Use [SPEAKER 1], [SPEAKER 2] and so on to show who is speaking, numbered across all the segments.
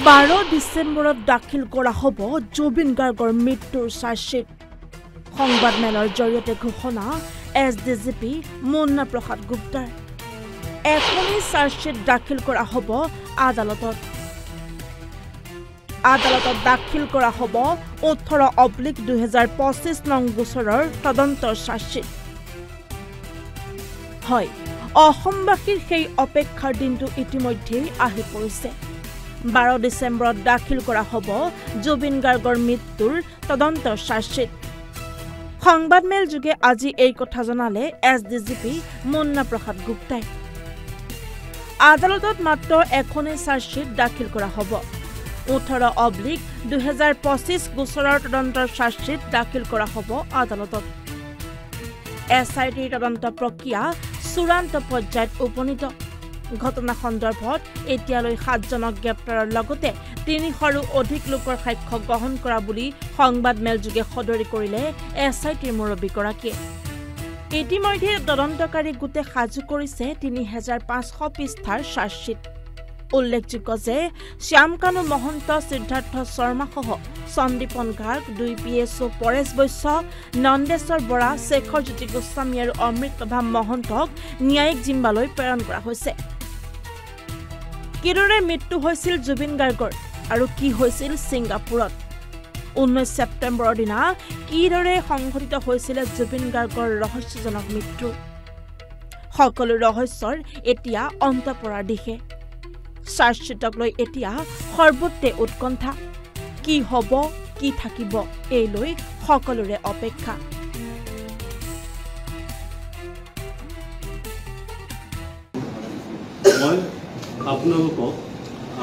[SPEAKER 1] 12 ডিসেম্বৰত দাখিল কৰা হ'ব জুবিন গাৰ্গৰ মৃত্যুৰ চাৰ্জশ্বিট সংবাদমেলৰ জৰিয়তে ঘোষণা এছডিজিপি মুন্না প্ৰসাদ গুপ্তাৰ এখনি চাৰ্জশ্বিট দাখিল কৰা হ'ব আদালতত দাখিল কৰা হ'ব 18/2025 নং গোচৰৰ তদন্তৰ চাৰ্জশ্বিট হয় অসমবাসীৰ সেই অপেক্ষাৰ দিনটো ইতিমধ্যে আহি পৰিছে 12 ডিসেম্বৰত দাখিল কৰা হ'ব জুবিন গাৰ্গৰ মৃত্যুৰ তদন্তৰ চাৰ্জশ্বিট সংবাদমেল যোগে আজি এই কথা জনালে এছডিজিপি মুন্না প্ৰসাদ গুপ্তাই আদালতত মাত্ৰ এখনি চাৰ্জশ্বিট দাখিল কৰা হ'ব 18/2025 গোচৰৰ তদন্তৰ চাৰ্জশ্বিট দাখিল কৰা হ'ব আদালতত এছআইটিৰ তদন্ত প্ৰক্ৰিয়া চূড়ান্ত পৰ্যায়ত উপনীত ঘটনা সন্দৰ্ভত এতিয়ালৈ 7জনক গ্ৰেপ্তাৰৰ লগতে 300ৰো অধিক লোকৰ সাক্ষ্য গ্ৰহণ কৰা বুলি সংবাদমেল যোগে সদৰি কৰিলে এছআইটিৰ মুৰব্বীগৰাকীয়ে ইতিমধ্যে তদন্তকাৰী গোটে সাজু কৰিছে 3500 পৃষ্ঠাৰ চাৰ্জশ্বিট উল্লেখযোগ্য যে শ্যামকানু মহন্ত সিদ্ধাৰ্থ শৰ্মা সহ সন্দীপন গাৰ্গ 2 পিএছও পৰেশ বৈশ্য নন্দেশ্বৰ বৰা শেখৰ জ্যোতি গোস্বামী আৰু অমৃতপ্ৰভা মহন্তক ন্যায়িক জিম্বালৈ প্ৰেৰণ কৰা হৈছে কিদৰে মৃত্যু হৈছিল জুবিন গাৰ্গৰ আৰু কি হৈছিল ছিংগাপুৰত 19 ছেপ্টেম্বৰৰ দিনা কিদৰে সংঘটিত হৈছিল জুবিন গাৰ্গৰ ৰহস্যজনক মৃত্যু সকলো ৰহস্যৰ এতিয়া অন্ত পৰাৰ দিশে চাৰ্জশ্বিটক লৈ এতিয়া সৰ্বত্ৰে উৎকণ্ঠা কি হ'ব কি থাকিব এই লৈ সকলোৰে অপেক্ষা
[SPEAKER 2] মই আপোনালোকক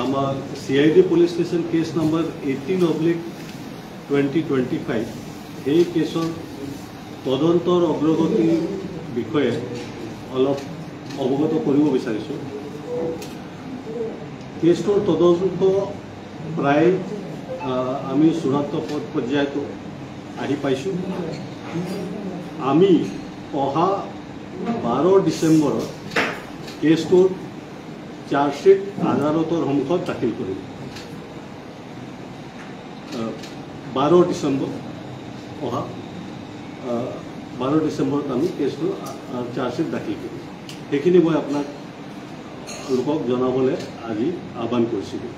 [SPEAKER 2] আমাৰ CID police station case number 18/2025 এই কেছৰ তদন্তৰ অগ্ৰগতিৰ বিষয়ে অলপ অৱগত কৰিব বিচাৰিছোঁ কেছটোৰ তদন্ত প্ৰায় আমি চূড়ান্ত পৰ্যায়ত আহি পাইছোঁ আমি অহা 12 ডিচেম্বৰত কেছটোৰ চাৰ্জশ্বিট আদালতৰ সন্মুখত দাখিল কৰিম 12 ডিচেম্বৰ অহা 12 ডিচেম্বৰত আমি কেছটোৰ চাৰ্জশ্বিট দাখিল কৰিম সেইখিনি মই আপোনাক লোকক জনাবলৈ আজি আহ্বান কৰিছিলোঁ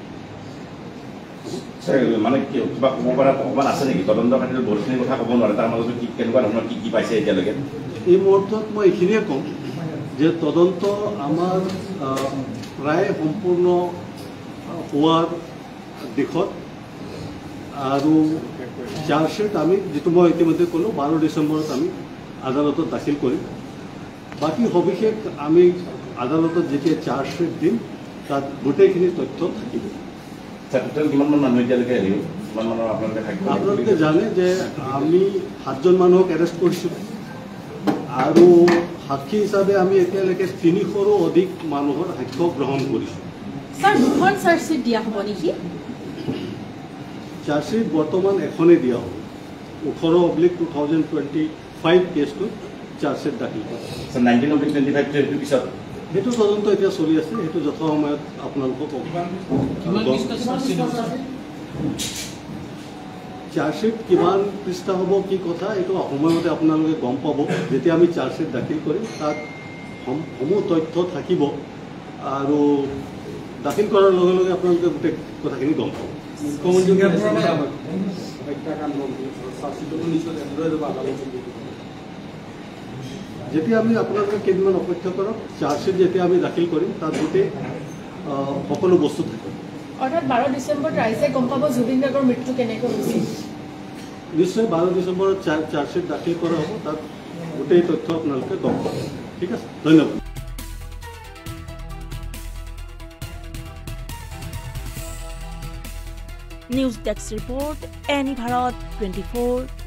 [SPEAKER 3] মানে কিবা ক'ব পৰা অকণমান আছে নেকি তদন্ত খাতিৰত বহুতখিনি কথা ক'ব নোৱাৰে তাৰ মাজত কি কেনেকুৱা ধৰণৰ কি পাইছে এতিয়ালৈকে
[SPEAKER 2] এই মুহূৰ্তত মই এইখিনিয়ে ক'ম যে তদন্ত আমাৰ প্ৰায় সম্পূৰ্ণ হোৱাৰ দিশত আৰু চাৰ্জশ্বিট আমি যিটো মই ইতিমধ্যে ক'লোঁ 12 ডিচেম্বৰত আমি আদালতত দাখিল কৰিম বাকী সবিশেষ আমি আদালতত যেতিয়া চাৰ্জশ্বিট দিম তাত গোটেইখিনি তথ্য থাকিব
[SPEAKER 3] কিমানমান মানুহ এতিয়ালৈকে আহিব কিমান মানুহৰ
[SPEAKER 2] আপোনালোকে জানে যে আমি 7জন মানুহক এৰেষ্ট কৰিছোঁ আৰু সাক্ষী হিচাপে আমি এতিয়ালৈকে 300ৰো অধিক মানুহৰ সাক্ষ্য গ্ৰহণ কৰিছোঁ
[SPEAKER 1] চাৰ্জশ্বিট দিয়া হ'ব নেকি
[SPEAKER 2] চাৰ্জশ্বিট বৰ্তমান এখনেই দিয়া হ'ব 18/2025 কেছটোত চাৰ্জশ্বিট দাখিল কৰা
[SPEAKER 3] 19/25 পিছত
[SPEAKER 2] সেইটো তদন্ত এতিয়া চলি আছে সেইটো যথা সময়ত আপোনালোকক চাৰ্জশ্বিট কিমান পৃষ্ঠা হ'ব কি কথা এইটো সময়মতে আপোনালোকে গম পাব যেতিয়া আমি চাৰ্জশ্বিট দাখিল কৰিম তাত সমূহ তথ্য থাকিব আৰু দাখিল কৰাৰ লগে লগে আপোনালোকে গোটেই কথাখিনি গম পাব যেতিয়া আমি আপোনালোকে কেইদিনমান অপেক্ষা কৰক চাৰ্জশ্বিট যেতিয়া আমি দাখিল কৰিম তাত গোটেই সকলো বস্তু থাকিব
[SPEAKER 1] অৰ্থাৎ 12 ডিচেম্বৰত ৰাইজে গম পাব জুবিন গাৰ্গৰ মৃত্যু কেনেকৈ হৈছিল
[SPEAKER 2] নিশ্চয় 12 ডিচেম্বৰত চাৰ্জশ্বিট দাখিল কৰা হ'ব তাত গোটেই তথ্য আপোনালোকে গম পাব ঠিক আছে ধন্যবাদ
[SPEAKER 1] news desk report any Bharat 24